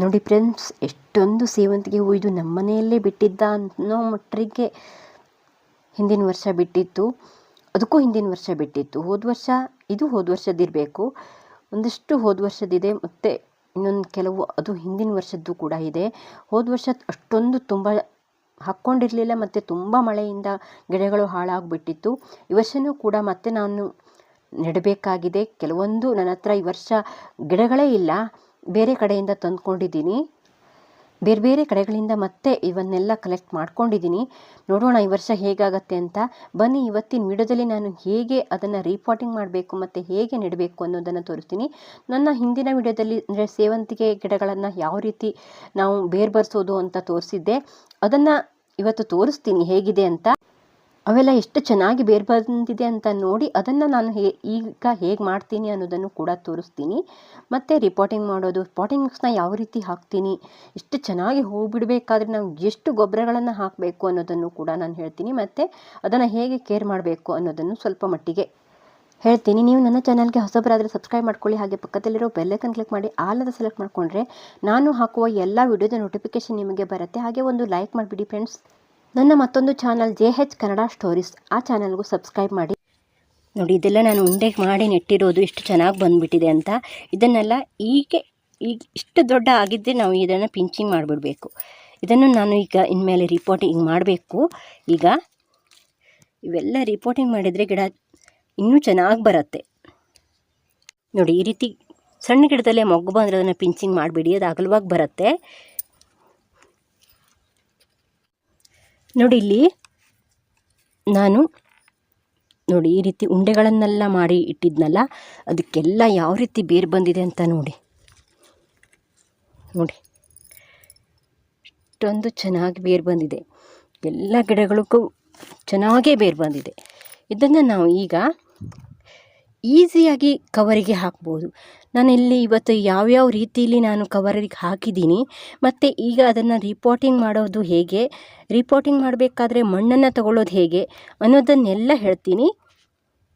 ನೋಡಿ ಫ್ರೆಂಡ್ಸ್, ಎಷ್ಟೊಂದು ಸೇವಂತಿಗೆ ಹೂ ಇದು ನಮ್ಮ ಮನೆಯಲ್ಲೇ ಬಿಟ್ಟಿದ್ದ ಅನ್ನೋ ಮಟ್ಟಿಗೆ ಹಿಂದಿನ ವರ್ಷ ಬಿಟ್ಟಿತ್ತು, ಅದಕ್ಕೂ ಹಿಂದಿನ ವರ್ಷ ಬಿಟ್ಟಿತ್ತು. ಹೋದ ವರ್ಷದಿರಬೇಕು, ಒಂದಷ್ಟು ಹೋದ ವರ್ಷದಿದೆ, ಮತ್ತು ಇನ್ನೊಂದು ಕೆಲವು ಅದು ಹಿಂದಿನ ವರ್ಷದ್ದು ಕೂಡ ಇದೆ. ಹೋದ ವರ್ಷ ಅಷ್ಟೊಂದು ತುಂಬ ಹಾಕ್ಕೊಂಡಿರಲಿಲ್ಲ, ಮತ್ತು ತುಂಬ ಮಳೆಯಿಂದ ಗಿಡಗಳು ಹಾಳಾಗಿಬಿಟ್ಟಿತ್ತು. ಈ ವರ್ಷವೂ ಕೂಡ ಮತ್ತೆ ನಾನು ನೆಡಬೇಕಾಗಿದೆ. ಕೆಲವೊಂದು ನನ್ನ ಹತ್ರ ಈ ವರ್ಷ ಗಿಡಗಳೇ ಇಲ್ಲ, ಬೇರೆ ಕಡೆಯಿಂದ ತಂದ್ಕೊಂಡಿದ್ದೀನಿ. ಬೇರೆ ಕಡೆಗಳಿಂದ ಮತ್ತೆ ಇವನ್ನೆಲ್ಲ ಕಲೆಕ್ಟ್ ಮಾಡ್ಕೊಂಡಿದ್ದೀನಿ. ನೋಡೋಣ ಈ ವರ್ಷ ಹೇಗಾಗತ್ತೆ ಅಂತ. ಬನ್ನಿ, ಇವತ್ತಿನ ವಿಡಿಯೋದಲ್ಲಿ ನಾನು ಹೇಗೆ ಅದನ್ನು ರೀಪಾಟಿಂಗ್ ಮಾಡಬೇಕು ಮತ್ತು ಹೇಗೆ ನೆಡಬೇಕು ಅನ್ನೋದನ್ನು ತೋರಿಸ್ತೀನಿ. ನನ್ನ ಹಿಂದಿನ ವಿಡಿಯೋದಲ್ಲಿ ಅಂದರೆ ಸೇವಂತಿಗೆ ಗಿಡಗಳನ್ನು ಯಾವ ರೀತಿ ನಾವು ಬೇರ್ಬರಿಸೋದು ಅಂತ ತೋರಿಸಿದ್ದೆ, ಅದನ್ನು ಇವತ್ತು ತೋರಿಸ್ತೀನಿ ಹೇಗಿದೆ ಅಂತ. ಅವೆಲ್ಲ ಎಷ್ಟು ಚೆನ್ನಾಗಿ ಬೇರೆ ಬಂದಿದೆ ಅಂತ ನೋಡಿ ಅದನ್ನು ನಾನು ಈಗ ಹೇಗೆ ಮಾಡ್ತೀನಿ ಅನ್ನೋದನ್ನು ಕೂಡ ತೋರಿಸ್ತೀನಿ. ಮತ್ತು ರಿಪೋರ್ಟಿಂಗ್ ಮಾಡೋದು, ಪಾಟಿಂಗ್ ಮಿಕ್ಸ್ನ ಯಾವ ರೀತಿ ಹಾಕ್ತೀನಿ, ಎಷ್ಟು ಚೆನ್ನಾಗಿ ಹೂ ಬಿಡಬೇಕಾದ್ರೆ ನಾವು ಎಷ್ಟು ಗೊಬ್ಬರಗಳನ್ನು ಹಾಕಬೇಕು ಅನ್ನೋದನ್ನು ಕೂಡ ನಾನು ಹೇಳ್ತೀನಿ. ಮತ್ತು ಅದನ್ನು ಹೇಗೆ ಕೇರ್ ಮಾಡಬೇಕು ಅನ್ನೋದನ್ನು ಸ್ವಲ್ಪ ಮಟ್ಟಿಗೆ ಹೇಳ್ತೀನಿ. ನೀವು ನನ್ನ ಚಾನಲ್ಗೆ ಹೊಸಬರಾದರೆ ಸಬ್ಸ್ಕ್ರೈಬ್ ಮಾಡ್ಕೊಳ್ಳಿ, ಹಾಗೆ ಪಕ್ಕದಲ್ಲಿರೋ ಬೆಲ್ಲೈಕನ್ ಕ್ಲಿಕ್ ಮಾಡಿ ಆಲ್ ಅಂತ ಸೆಲೆಕ್ಟ್ ಮಾಡಿಕೊಂಡ್ರೆ ನಾನು ಹಾಕುವ ಎಲ್ಲ ವಿಡಿಯೋದ ನೋಟಿಫಿಕೇಷನ್ ನಿಮಗೆ ಬರುತ್ತೆ. ಹಾಗೆ ಒಂದು ಲೈಕ್ ಮಾಡಿಬಿಡಿ ಫ್ರೆಂಡ್ಸ್. ನನ್ನ ಮತ್ತೊಂದು ಚಾನಲ್ JH ಕನ್ನಡ ಸ್ಟೋರೀಸ್, ಆ ಚಾನಲ್ಗೂ ಸಬ್ಸ್ಕ್ರೈಬ್ ಮಾಡಿ. ನೋಡಿ, ಇದೆಲ್ಲ ನಾನು ಉಂಡೆ ಮಾಡಿ ನೆಟ್ಟಿರೋದು ಎಷ್ಟು ಚೆನ್ನಾಗಿ ಬಂದುಬಿಟ್ಟಿದೆ ಅಂತ. ಇದನ್ನೆಲ್ಲ ಈಗ ಇಷ್ಟು ದೊಡ್ಡ ಆಗಿದ್ದರೆ ನಾವು ಇದನ್ನು ಪಿಂಚಿಂಗ್ ಮಾಡಿಬಿಡಬೇಕು. ಇದನ್ನು ನಾನು ಈಗ ಇನ್ಮೇಲೆ ರಿಪೋರ್ಟಿಂಗ್ ಮಾಡಬೇಕು. ಈಗ ಇವೆಲ್ಲ ರಿಪೋರ್ಟಿಂಗ್ ಮಾಡಿದರೆ ಗಿಡ ಇನ್ನೂ ಚೆನ್ನಾಗಿ ಬರುತ್ತೆ. ನೋಡಿ, ಈ ರೀತಿ ಸಣ್ಣ ಗಿಡದಲ್ಲೇ ಮೊಗ್ಗು ಬಂದರೆ ಅದನ್ನು ಪಿಂಚಿಂಗ್ ಮಾಡಿಬಿಡಿ, ಅದು ಅಗಲವಾಗಿ ಬರುತ್ತೆ. ನೋಡಿ, ಇಲ್ಲಿ ನಾನು ನೋಡಿ ಈ ರೀತಿ ಉಂಡೆಗಳನ್ನೆಲ್ಲ ಮಾಡಿ ಇಟ್ಟಿದ್ನಲ್ಲ, ಅದಕ್ಕೆಲ್ಲ ಯಾವ ರೀತಿ ಬೇರು ಬಂದಿದೆ ಅಂತ ನೋಡಿ. ಇಷ್ಟೊಂದು ಚೆನ್ನಾಗಿ ಬೇರು ಬಂದಿದೆ, ಎಲ್ಲ ಗಿಡಗಳಿಗೂ ಚೆನ್ನಾಗೇ ಬೇರು ಬಂದಿದೆ. ಇದನ್ನು ನಾವು ಈಗ ಈಸಿಯಾಗಿ ಕವರಿಗೆ ಹಾಕ್ಬೋದು. ನಾನಿಲ್ಲಿ ಇವತ್ತು ಯಾವ್ಯಾವ ರೀತಿಯಲ್ಲಿ ನಾನು ಕವರಿಗೆ ಹಾಕಿದ್ದೀನಿ, ಮತ್ತು ಈಗ ಅದನ್ನು ರಿಪೋರ್ಟಿಂಗ್ ಮಾಡೋದು ಹೇಗೆ, ರಿಪೋರ್ಟಿಂಗ್ ಮಾಡಬೇಕಾದ್ರೆ ಮಣ್ಣನ್ನು ತಗೊಳ್ಳೋದು ಹೇಗೆ ಅನ್ನೋದನ್ನೆಲ್ಲ ಹೇಳ್ತೀನಿ.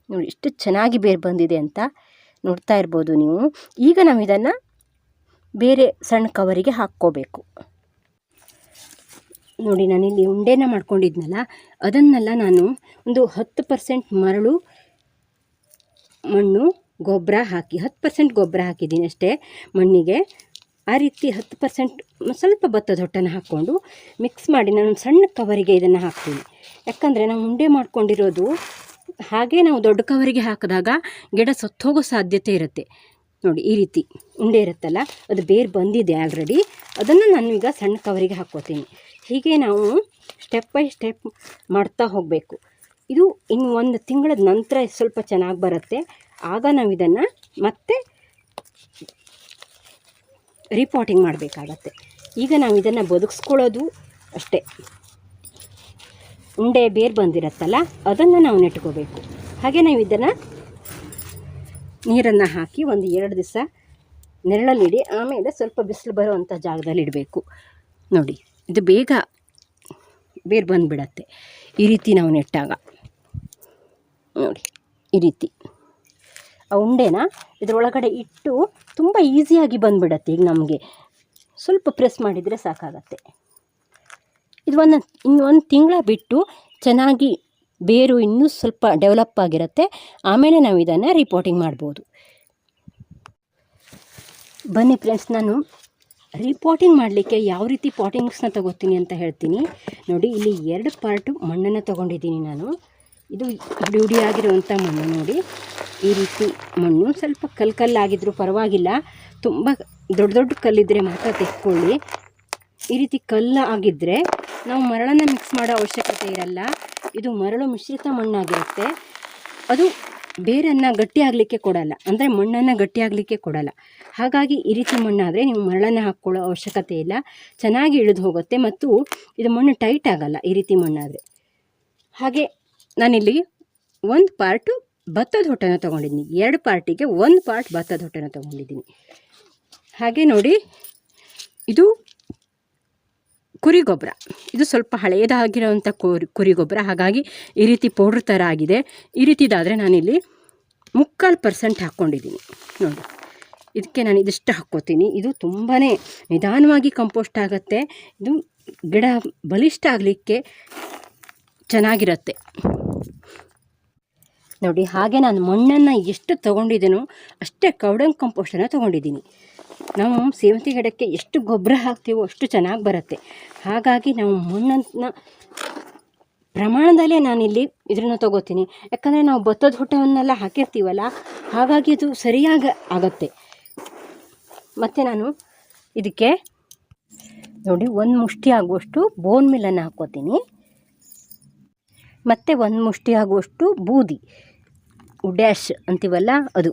ನೋಡಿ, ಎಷ್ಟು ಚೆನ್ನಾಗಿ ಬೇರು ಬಂದಿದೆ ಅಂತ ನೋಡ್ತಾ ಇರ್ಬೋದು ನೀವು. ಈಗ ನಾವು ಇದನ್ನು ಬೇರೆ ಸಣ್ಣ ಕವರಿಗೆ ಹಾಕ್ಕೋಬೇಕು. ನೋಡಿ, ನಾನಿಲ್ಲಿ ಉಂಡೆನ ಮಾಡ್ಕೊಂಡಿದ್ನಲ್ಲ, ಅದನ್ನೆಲ್ಲ ನಾನು ಒಂದು 10% ಮಣ್ಣು ಗೊಬ್ಬರ ಹಾಕಿ 10% ಗೊಬ್ಬರ ಹಾಕಿದ್ದೀನಿ ಅಷ್ಟೇ ಮಣ್ಣಿಗೆ. ಆ ರೀತಿ 10% ಸ್ವಲ್ಪ ಭತ್ತದ ಹೊಟ್ಟನ್ನು ಹಾಕ್ಕೊಂಡು ಮಿಕ್ಸ್ ಮಾಡಿ ನಾನು ಸಣ್ಣ ಕವರಿಗೆ ಇದನ್ನು ಹಾಕ್ತೀನಿ. ಯಾಕಂದರೆ ನಾವು ಉಂಡೆ ಮಾಡ್ಕೊಂಡಿರೋದು ಹಾಗೆ ನಾವು ದೊಡ್ಡ ಕವರಿಗೆ ಹಾಕಿದಾಗ ಗಿಡ ಸತ್ತೋಗೋ ಸಾಧ್ಯತೆ ಇರುತ್ತೆ. ನೋಡಿ, ಈ ರೀತಿ ಉಂಡೆ ಇರುತ್ತಲ್ಲ, ಅದು ಬೇರು ಬಂದಿದೆ ಆಲ್ರೆಡಿ. ಅದನ್ನು ನಾನು ಈಗ ಸಣ್ಣ ಕವರಿಗೆ ಹಾಕ್ಕೋತೀನಿ. ಹೀಗೆ ನಾವು ಸ್ಟೆಪ್ ಬೈ ಸ್ಟೆಪ್ ಮಾಡ್ತಾ ಹೋಗಬೇಕು. ಇದು ಇನ್ನು 1 ತಿಂಗಳ ನಂತರ ಸ್ವಲ್ಪ ಚೆನ್ನಾಗಿ ಬರುತ್ತೆ. ಆಗ ನಾವು ಇದನ್ನು ಮತ್ತೆ ರಿಪೋರ್ಟಿಂಗ್ ಮಾಡಬೇಕಾಗತ್ತೆ. ಈಗ ನಾವು ಇದನ್ನು ಬದುಕಿಸ್ಕೊಳ್ಳೋದು ಅಷ್ಟೇ. ಉಂಡೆ ಬೇರು ಬಂದಿರತ್ತಲ್ಲ, ಅದನ್ನು ನಾವು ನೆಟ್ಕೋಬೇಕು. ಹಾಗೆ ನಾವು ಇದನ್ನು ನೀರನ್ನು ಹಾಕಿ 1-2 ದಿವಸ ನೆರಳಲ್ಲಿಡಿ, ಆಮೇಲೆ ಸ್ವಲ್ಪ ಬಿಸಿಲು ಬರುವಂಥ ಜಾಗದಲ್ಲಿ ಇಡಬೇಕು. ನೋಡಿ, ಇದು ಬೇಗ ಬೇರು ಬಂದುಬಿಡತ್ತೆ ಈ ರೀತಿ ನಾವು ನೆಟ್ಟಾಗ. ನೋಡಿ, ಈ ರೀತಿ ಆ ಉಂಡೆನ ಇದರೊಳಗಡೆ ಇಟ್ಟು ತುಂಬ ಈಸಿಯಾಗಿ ಬಂದುಬಿಡತ್ತೆ. ಈಗ ನಮಗೆ ಸ್ವಲ್ಪ ಪ್ರೆಸ್ ಮಾಡಿದರೆ ಸಾಕಾಗತ್ತೆ. ಇದು ಇನ್ನು 1 ತಿಂಗಳ ಬಿಟ್ಟು ಚೆನ್ನಾಗಿ ಬೇರು ಇನ್ನೂ ಸ್ವಲ್ಪ ಡೆವಲಪ್ ಆಗಿರುತ್ತೆ. ಆಮೇಲೆ ನಾವು ಇದನ್ನು ರಿಪೋರ್ಟಿಂಗ್ ಮಾಡ್ಬೋದು. ಬನ್ನಿ ಫ್ರೆಂಡ್ಸ್, ನಾನು ರಿಪೋರ್ಟಿಂಗ್ ಮಾಡಲಿಕ್ಕೆ ಯಾವ ರೀತಿ ಪಾಟಿಂಗ್ಸ್ನ ತಗೋತೀನಿ ಅಂತ ಹೇಳ್ತೀನಿ. ನೋಡಿ, ಇಲ್ಲಿ 2 ಪಾರ್ಟು ಮಣ್ಣನ್ನು ತೊಗೊಂಡಿದ್ದೀನಿ ನಾನು. ಇದು ಹುಡಿ ಆಗಿರುವಂಥ ಮಣ್ಣು. ನೋಡಿ, ಈ ರೀತಿ ಮಣ್ಣು ಸ್ವಲ್ಪ ಕಲ್ಲಾಗಿದ್ರೂ ಪರವಾಗಿಲ್ಲ, ತುಂಬ ದೊಡ್ಡ ಕಲ್ಲಿದ್ದರೆ ಮಾತ್ರ ತೆಕ್ಕೊಳ್ಳಿ. ಈ ರೀತಿ ಕಲ್ಲು ಆಗಿದ್ದರೆ ನಾವು ಮರಳನ್ನು ಮಿಕ್ಸ್ ಮಾಡೋ ಅವಶ್ಯಕತೆ ಇರಲ್ಲ. ಇದು ಮರಳು ಮಿಶ್ರಿತ ಮಣ್ಣಾಗಿರುತ್ತೆ. ಅದು ಬೇರನ್ನು ಗಟ್ಟಿಯಾಗಲಿಕ್ಕೆ ಕೊಡಲ್ಲ, ಅಂದರೆ ಮಣ್ಣನ್ನು ಗಟ್ಟಿಯಾಗಲಿಕ್ಕೆ ಕೊಡಲ್ಲ. ಹಾಗಾಗಿ ಈ ರೀತಿ ಮಣ್ಣಾದರೆ ನೀವು ಮರಳನ್ನು ಹಾಕ್ಕೊಳ್ಳೋ ಅವಶ್ಯಕತೆ ಇಲ್ಲ, ಚೆನ್ನಾಗಿ ಇಳಿದು ಹೋಗುತ್ತೆ. ಮತ್ತು ಇದು ಮಣ್ಣು ಟೈಟ್ ಆಗಲ್ಲ ಈ ರೀತಿ ಮಣ್ಣಾದರೆ. ಹಾಗೆ ನಾನಿಲ್ಲಿ 1 ಪಾರ್ಟು ಭತ್ತದ ಹೊಟ್ಟೆನ ತೊಗೊಂಡಿದ್ದೀನಿ, 2 ಪಾರ್ಟಿಗೆ 1 ಪಾರ್ಟ್ ಭತ್ತದ ಹೊಟ್ಟೆನ ತೊಗೊಂಡಿದ್ದೀನಿ. ಹಾಗೆ ನೋಡಿ, ಇದು ಕುರಿ ಗೊಬ್ಬರ. ಇದು ಸ್ವಲ್ಪ ಹಳೆಯದಾಗಿರೋವಂಥ ಕುರಿ ಗೊಬ್ಬರ, ಹಾಗಾಗಿ ಈ ರೀತಿ ಪೌಡ್ರ್ ಥರ ಆಗಿದೆ. ಈ ರೀತಿದಾದರೆ ನಾನಿಲ್ಲಿ 3/4% ಹಾಕ್ಕೊಂಡಿದ್ದೀನಿ. ನೋಡಿ, ಇದಕ್ಕೆ ನಾನು ಇದಿಷ್ಟು ಹಾಕ್ಕೋತೀನಿ. ಇದು ತುಂಬಾ ನಿಧಾನವಾಗಿ ಕಂಪೋಸ್ಟ್ ಆಗುತ್ತೆ. ಇದು ಗಿಡ ಬಲಿಷ್ಠ ಆಗಲಿಕ್ಕೆ ಚೆನ್ನಾಗಿರುತ್ತೆ ನೋಡಿ. ಹಾಗೆ ನಾನು ಮಣ್ಣನ್ನು ಎಷ್ಟು ತೊಗೊಂಡಿದ್ದೀನೋ ಅಷ್ಟೇ ಕೌಡಂಗ್ ಕಂಪೋಸ್ಟನ್ನು ತೊಗೊಂಡಿದ್ದೀನಿ. ನಾವು ಸೇವಂತಿಗೆ ಗಿಡಕ್ಕೆ ಎಷ್ಟು ಗೊಬ್ಬರ ಹಾಕ್ತೀವೋ ಅಷ್ಟು ಚೆನ್ನಾಗಿ ಬರುತ್ತೆ. ಹಾಗಾಗಿ ನಾವು ಮಣ್ಣನ್ನು ಪ್ರಮಾಣದಲ್ಲೇ ನಾನಿಲ್ಲಿ ಇದನ್ನು ತೊಗೋತೀನಿ. ಯಾಕಂದರೆ ನಾವು ಭತ್ತದ ಹೊಟ್ಟವನ್ನೆಲ್ಲ ಹಾಕಿರ್ತೀವಲ್ಲ, ಹಾಗಾಗಿ ಅದು ಸರಿಯಾಗಿ ಆಗುತ್ತೆ. ಮತ್ತು ನಾನು ಇದಕ್ಕೆ ನೋಡಿ 1 ಮುಷ್ಟಿ ಆಗುವಷ್ಟು ಬೋನ್ ಮಿಲ್ಲನ್ನು ಹಾಕ್ಕೋತೀನಿ. ಮತ್ತು 1 ಮುಷ್ಟಿ ಆಗುವಷ್ಟು ಬೂದಿ ಡ್ಯಾಶ್ ಅಂತೀವಲ್ಲ ಅದು.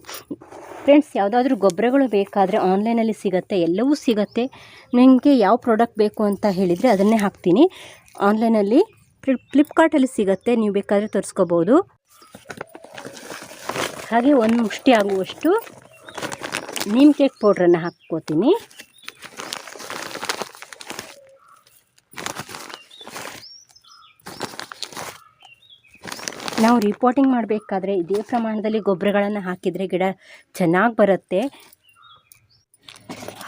ಫ್ರೆಂಡ್ಸ್, ಯಾವುದಾದ್ರೂ ಗೊಬ್ಬರಗಳು ಬೇಕಾದರೆ ಆನ್ಲೈನಲ್ಲಿ ಸಿಗುತ್ತೆ, ಎಲ್ಲವೂ ಸಿಗುತ್ತೆ. ನಿಮಗೆ ಯಾವ ಪ್ರಾಡಕ್ಟ್ ಬೇಕು ಅಂತ ಹೇಳಿದರೆ ಅದನ್ನೇ ಹಾಕ್ತೀನಿ. ಆನ್ಲೈನಲ್ಲಿ ಫ್ಲಿಪ್ಕಾರ್ಟಲ್ಲಿ ಸಿಗುತ್ತೆ, ನೀವು ಬೇಕಾದರೆ ತರಿಸ್ಕೋಬೋದು. ಹಾಗೆ 1 ಮುಷ್ಟಿ ಆಗುವಷ್ಟು ನೀಮ್ ಕೇಕ್ ಪೌಡ್ರನ್ನು ಹಾಕ್ಕೋತೀನಿ. ನಾವು ರಿಪೋರ್ಟಿಂಗ್ ಮಾಡಬೇಕಾದ್ರೆ ಇದೇ ಪ್ರಮಾಣದಲ್ಲಿ ಗೊಬ್ಬರಗಳನ್ನು ಹಾಕಿದರೆ ಗಿಡ ಚೆನ್ನಾಗಿ ಬರುತ್ತೆ.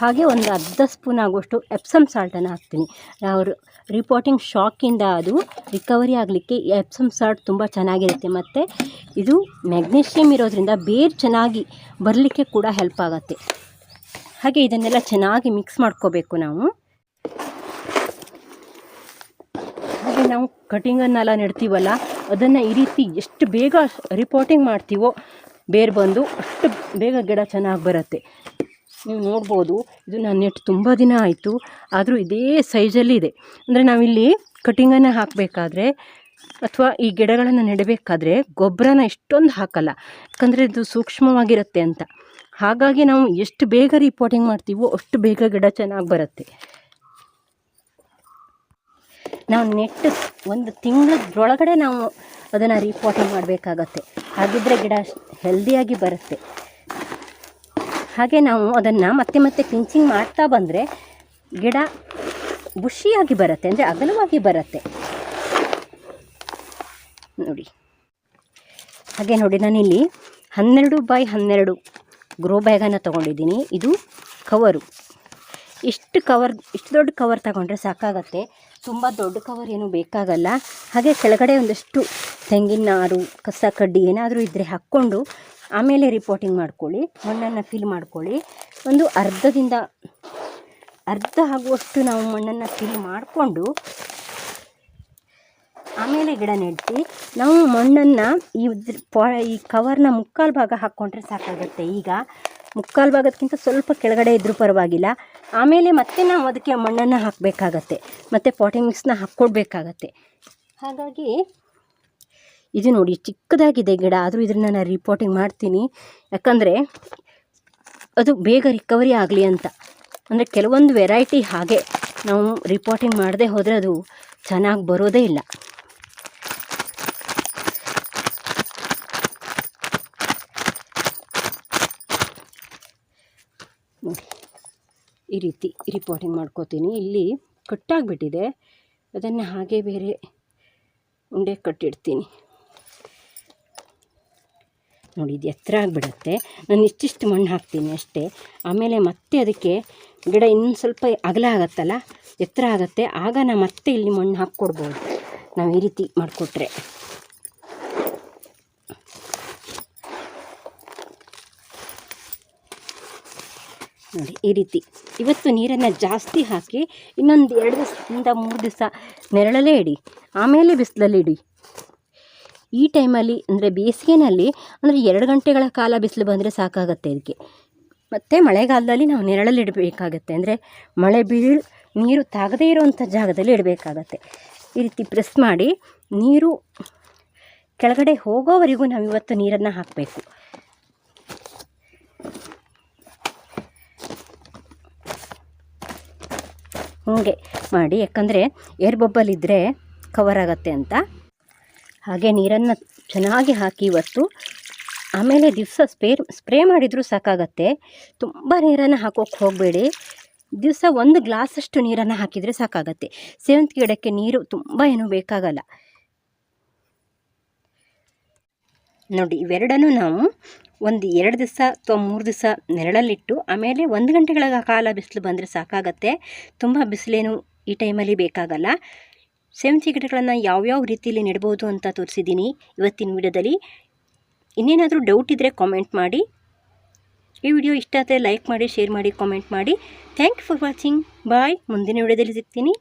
ಹಾಗೆ ಒಂದು ಅರ್ಧ ಸ್ಪೂನ್ ಆಗುವಷ್ಟು ಎಪ್ಸಮ್ ಸಾಲ್ಟನ್ನು ಹಾಕ್ತೀನಿ. ನಾವು ರಿಪೋರ್ಟಿಂಗ್ ಶಾಕಿಂದ ಅದು ರಿಕವರಿ ಆಗಲಿಕ್ಕೆ ಎಪ್ಸಮ್ ಸಾಲ್ಟ್ ತುಂಬ ಚೆನ್ನಾಗಿರುತ್ತೆ. ಮತ್ತು ಇದು ಮ್ಯಾಗ್ನೀಷಿಯಮ್ ಇರೋದ್ರಿಂದ ಬೇರು ಚೆನ್ನಾಗಿ ಬರಲಿಕ್ಕೆ ಕೂಡ ಹೆಲ್ಪ್ ಆಗುತ್ತೆ. ಹಾಗೆ ಇದನ್ನೆಲ್ಲ ಚೆನ್ನಾಗಿ ಮಿಕ್ಸ್ ಮಾಡ್ಕೋಬೇಕು ನಾವು. ಹಾಗೆ ನಾವು ಕಟಿಂಗನ್ನೆಲ್ಲ ನೆಡ್ತೀವಲ್ಲ, ಅದನ್ನು ಈ ರೀತಿ ಎಷ್ಟು ಬೇಗ ರಿಪೋರ್ಟಿಂಗ್ ಮಾಡ್ತೀವೋ ಬೇರು ಬಂದು ಅಷ್ಟು ಬೇಗ ಗಿಡ ಚೆನ್ನಾಗಿ ಬರುತ್ತೆ. ನೀವು ನೋಡ್ಬೋದು, ಇದು ನಾನು ನೆಟ್ಟು ತುಂಬ ದಿನ ಆಯಿತು, ಆದರೂ ಇದೇ ಸೈಜಲ್ಲಿ ಇದೆ. ಅಂದರೆ ನಾವಿಲ್ಲಿ ಕಟಿಂಗನ್ನು ಹಾಕಬೇಕಾದ್ರೆ ಅಥವಾ ಈ ಗಿಡಗಳನ್ನು ನೆಡಬೇಕಾದ್ರೆ ಗೊಬ್ಬರನ ಇಷ್ಟೊಂದು ಹಾಕಲ್ಲ, ಯಾಕಂದರೆ ಇದು ಸೂಕ್ಷ್ಮವಾಗಿರುತ್ತೆ ಅಂತ. ಹಾಗಾಗಿ ನಾವು ಎಷ್ಟು ಬೇಗ ರಿಪೋರ್ಟಿಂಗ್ ಮಾಡ್ತೀವೋ ಅಷ್ಟು ಬೇಗ ಗಿಡ ಚೆನ್ನಾಗಿ ಬರುತ್ತೆ. ನಾವು ನೆಟ್ಟು 1 ತಿಂಗಳೊಳಗಡೆ ನಾವು ಅದನ್ನು ರಿಪೋರ್ಟಿಂಗ್ ಮಾಡಬೇಕಾಗತ್ತೆ. ಹಾಗಿದ್ದರೆ ಗಿಡ ಹೆಲ್ದಿಯಾಗಿ ಬರುತ್ತೆ. ಹಾಗೆ ನಾವು ಅದನ್ನು ಮತ್ತೆ ಮತ್ತೆ ಪಿಂಚಿಂಗ್ ಮಾಡ್ತಾ ಬಂದರೆ ಗಿಡ ಬುಷಿಯಾಗಿ ಬರುತ್ತೆ, ಅಂದರೆ ಅಗಲವಾಗಿ ಬರುತ್ತೆ ನೋಡಿ. ಹಾಗೆ ನೋಡಿ, ನಾನಿಲ್ಲಿ 12x12 ಗ್ರೋ ಬ್ಯಾಗನ್ನು ತೊಗೊಂಡಿದ್ದೀನಿ. ಇದು ಕವರು. ಇಷ್ಟು ದೊಡ್ಡ ಕವರ್ ತಗೊಂಡ್ರೆ ಸಾಕಾಗತ್ತೆ, ತುಂಬ ದೊಡ್ಡ ಕವರ್ ಏನೂ ಬೇಕಾಗಲ್ಲ. ಹಾಗೆ ಕೆಳಗಡೆ ಒಂದಷ್ಟು ತೆಂಗಿನ ನಾರು, ಕಸ ಕಡ್ಡಿ ಏನಾದರೂ ಇದ್ದರೆ ಹಾಕ್ಕೊಂಡು ಆಮೇಲೆ ರಿಪೋರ್ಟಿಂಗ್ ಮಾಡ್ಕೊಳ್ಳಿ. ಮಣ್ಣನ್ನು ಫಿಲ್ ಮಾಡ್ಕೊಳ್ಳಿ. ಒಂದು ಅರ್ಧ ಆಗುವಷ್ಟು ನಾವು ಮಣ್ಣನ್ನು ಫಿಲ್ ಮಾಡಿಕೊಂಡು ಆಮೇಲೆ ಗಿಡ ನೆಡ್ತಿ. ನಾವು ಮಣ್ಣನ್ನು ಈ ಕವರ್ನ ಮುಕ್ಕಾಲು ಭಾಗ ಹಾಕ್ಕೊಂಡ್ರೆ ಸಾಕಾಗುತ್ತೆ. ಈಗ ಮುಕ್ಕಾಲು ಭಾಗದಕ್ಕಿಂತ ಸ್ವಲ್ಪ ಕೆಳಗಡೆ ಇದ್ದರೂ ಪರವಾಗಿಲ್ಲ. ಆಮೇಲೆ ಮತ್ತೆ ನಾವು ಅದಕ್ಕೆ ಮಣ್ಣನ್ನು ಹಾಕಬೇಕಾಗತ್ತೆ, ಮತ್ತು ಪಾಟಿಂಗ್ ಮಿಕ್ಸ್ನ ಹಾಕ್ಕೊಡ್ಬೇಕಾಗತ್ತೆ. ಹಾಗಾಗಿ ಇದು ನೋಡಿ ಚಿಕ್ಕದಾಗಿದೆ ಗಿಡ, ಆದರೂ ಇದನ್ನು ನಾನು ರಿಪೋರ್ಟಿಂಗ್ ಮಾಡ್ತೀನಿ. ಯಾಕಂದರೆ ಅದು ಬೇಗ ರಿಕವರಿ ಆಗಲಿ ಅಂತ. ಅಂದರೆ ಕೆಲವೊಂದು ವೆರೈಟಿ ಹಾಗೆ ನಾವು ರಿಪೋರ್ಟಿಂಗ್ ಮಾಡದೆ ಹೋದರೆ ಅದು ಚೆನ್ನಾಗಿ ಬರೋದೇ ಇಲ್ಲ. ನೋಡಿ ಈ ರೀತಿ ರಿಪೋರ್ಟಿಂಗ್ ಮಾಡ್ಕೋತೀನಿ. ಇಲ್ಲಿ ಕಟ್ಟಾಗಿಬಿಟ್ಟಿದೆ, ಅದನ್ನು ಹಾಗೆ ಬೇರೆ ಉಂಡೆ ಕಟ್ಟಿಡ್ತೀನಿ. ನೋಡಿ, ಇದು ಎತ್ತರ ಆಗಿಬಿಡುತ್ತೆ. ನಾನು ಇಷ್ಟಿಷ್ಟು ಮಣ್ಣು ಹಾಕ್ತೀನಿ ಅಷ್ಟೇ. ಆಮೇಲೆ ಮತ್ತೆ ಅದಕ್ಕೆ ಗಿಡ ಇನ್ನೊಂದು ಸ್ವಲ್ಪ ಅಗಲ ಆಗುತ್ತಲ್ಲ, ಎತ್ತರ ಆಗುತ್ತೆ. ಆಗ ನಾನು ಮತ್ತೆ ಇಲ್ಲಿ ಮಣ್ಣು ಹಾಕ್ಕೊಡ್ಬೋದು ನಾವು ಈ ರೀತಿ ಮಾಡಿಕೊಟ್ರೆ. ನೋಡಿ ಈ ರೀತಿ. ಇವತ್ತು ನೀರನ್ನು ಜಾಸ್ತಿ ಹಾಕಿ ಇನ್ನೊಂದು 2 ದಿವಸದಿಂದ 3 ದಿವಸ ನೆರಳಲ್ಲೇ ಇಡಿ, ಆಮೇಲೆ ಬಿಸಿಲಲ್ಲಿ ಇಡಿ. ಈ ಟೈಮಲ್ಲಿ ಅಂದರೆ ಬೇಸಿಗೆನಲ್ಲಿ ಅಂದರೆ 2 ಗಂಟೆಗಳ ಕಾಲ ಬಿಸಿಲು ಬಂದರೆ ಸಾಕಾಗುತ್ತೆ ಇದಕ್ಕೆ. ಮತ್ತು ಮಳೆಗಾಲದಲ್ಲಿ ನಾವು ನೆರಳಲ್ಲಿ ಇಡಬೇಕಾಗತ್ತೆ, ಅಂದರೆ ಮಳೆ ನೀರು ತಾಗದೇ ಇರುವಂಥ ಜಾಗದಲ್ಲಿ ಇಡಬೇಕಾಗತ್ತೆ. ಈ ರೀತಿ ಪ್ರೆಸ್ ಮಾಡಿ ನೀರು ಕೆಳಗಡೆ ಹೋಗೋವರೆಗೂ ನಾವು ಇವತ್ತು ನೀರನ್ನು ಹಾಕಬೇಕು. ಹೀಗೆ ಮಾಡಿ, ಯಾಕಂದರೆ ಏರ್ ಬಬ್ಬಲ್ ಇದ್ದರೆ ಕವರ್ ಆಗುತ್ತೆ ಅಂತ. ಹಾಗೆ ನೀರನ್ನು ಚೆನ್ನಾಗಿ ಹಾಕಿ ಇವತ್ತು. ಆಮೇಲೆ ದಿವಸ ಸ್ಪ್ರೇ ಮಾಡಿದರೂ ಸಾಕಾಗತ್ತೆ. ತುಂಬ ನೀರನ್ನು ಹಾಕೋಕ್ಕೆ ಹೋಗಬೇಡಿ. ದಿವಸ 1 ಗ್ಲಾಸಷ್ಟು ನೀರನ್ನು ಹಾಕಿದರೆ ಸಾಕಾಗತ್ತೆ. ಸೇವಂತಿಗೆ ಗಿಡಕ್ಕೆ ನೀರು ತುಂಬ ಏನೂ ಬೇಕಾಗಲ್ಲ. ನೋಡಿ ಇವೆರಡನ್ನೂ ನಾವು 2 ದಿವಸ ಅಥವಾ 3 ದಿವಸ ನೆರಳಲ್ಲಿಟ್ಟು ಆಮೇಲೆ 1 ಗಂಟೆಗಳ ಕಾಲ ಬಿಸಿಲು ಬಂದರೆ ಸಾಕಾಗತ್ತೆ. ತುಂಬ ಬಿಸಿಲೇನು ಈ ಟೈಮಲ್ಲಿ ಬೇಕಾಗಲ್ಲ. ಸೇವಂತಿಗೆ ಗಿಡಗಳನ್ನು ಯಾವ್ಯಾವ ರೀತಿಯಲ್ಲಿ ನೆಡ್ಬೋದು ಅಂತ ತೋರಿಸಿದ್ದೀನಿ ಇವತ್ತಿನ ವಿಡಿಯೋದಲ್ಲಿ. ಇನ್ನೇನಾದರೂ ಡೌಟ್ ಇದ್ದರೆ ಕಾಮೆಂಟ್ ಮಾಡಿ. ಈ ವಿಡಿಯೋ ಇಷ್ಟ ಆದರೆ ಲೈಕ್ ಮಾಡಿ, ಶೇರ್ ಮಾಡಿ, ಕಾಮೆಂಟ್ ಮಾಡಿ. Thank you for watching. Bye. ಮುಂದಿನ ವಿಡಿಯೋದಲ್ಲಿ ಸಿಗ್ತೀನಿ.